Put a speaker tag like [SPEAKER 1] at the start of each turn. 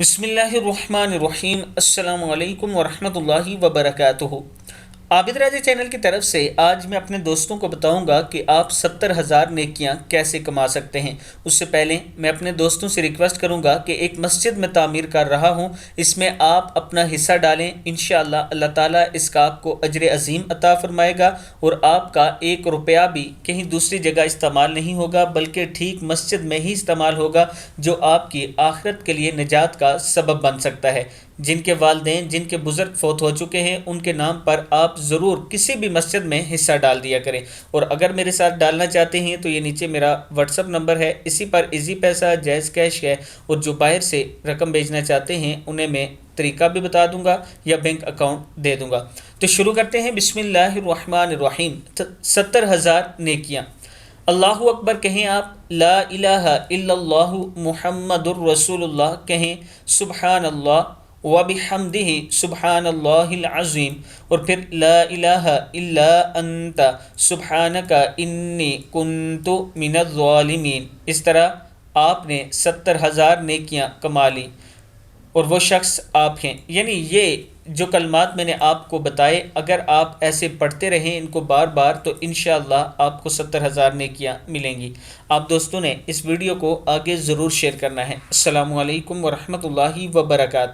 [SPEAKER 1] बिस्मिल्लाहिर्रहमानिर्रहीम। अस्सलामु अलैकुम वरहमतुल्लाहि वबरकातुहू। आबिद राजा चैनल की तरफ से आज मैं अपने दोस्तों को बताऊंगा कि आप 70,000 नेकियां कैसे कमा सकते हैं। उससे पहले मैं अपने दोस्तों से रिक्वेस्ट करूंगा कि एक मस्जिद में तामीर कर रहा हूं, इसमें आप अपना हिस्सा डालें। इंशाअल्लाह अल्लाह ताला इसका आपको अजर अजीम अता फरमाएगा और आपका एक रुपया भी कहीं दूसरी जगह इस्तेमाल नहीं होगा, बल्कि ठीक मस्जिद में ही इस्तेमाल होगा, जो आपकी आखिरत के लिए निजात का सबब बन सकता है। जिनके वालिदैन, जिनके बुज़ुर्ग फौत हो चुके हैं, उनके नाम पर आप ज़रूर किसी भी मस्जिद में हिस्सा डाल दिया करें। और अगर मेरे साथ डालना चाहते हैं तो ये नीचे मेरा व्हाट्सअप नंबर है, इसी पर इजी पैसा, जैज़ कैश है, और जो बाहर से रकम भेजना चाहते हैं उन्हें मैं तरीका भी बता दूंगा या बैंक अकाउंट दे दूंगा। तो शुरू करते हैं। बिस्मिल्लाहिर्रहमानिर्रहीम। 70,000 नेकियाँ। अल्लाहु अकबर कहें आप, ला इलाहा इल्लल्लाहु मुहम्मदुर रसूलुल्लाह कहें, सुबहानल्लाह व बिहम्दिही सुबहानल्लाहिल अज़ीम, और फिर ला इलाहा इल्ला अंता सुबहानका इन्नी कुन्तु मिनज़ ज़ालिमीन। इस तरह आपने 70,000 नेकियां कमा ली और वो शख्स आप हैं। यानी ये जो कलमात मैंने आपको बताए, अगर आप ऐसे पढ़ते रहें इनको बार बार, तो इंशाअल्लाह आपको 70,000 नेकियां मिलेंगी। आप दोस्तों ने इस वीडियो को आगे ज़रूर शेयर करना है। अस्सलामु अलैकुम वरहमतुल्लाहि वबरकातुहू।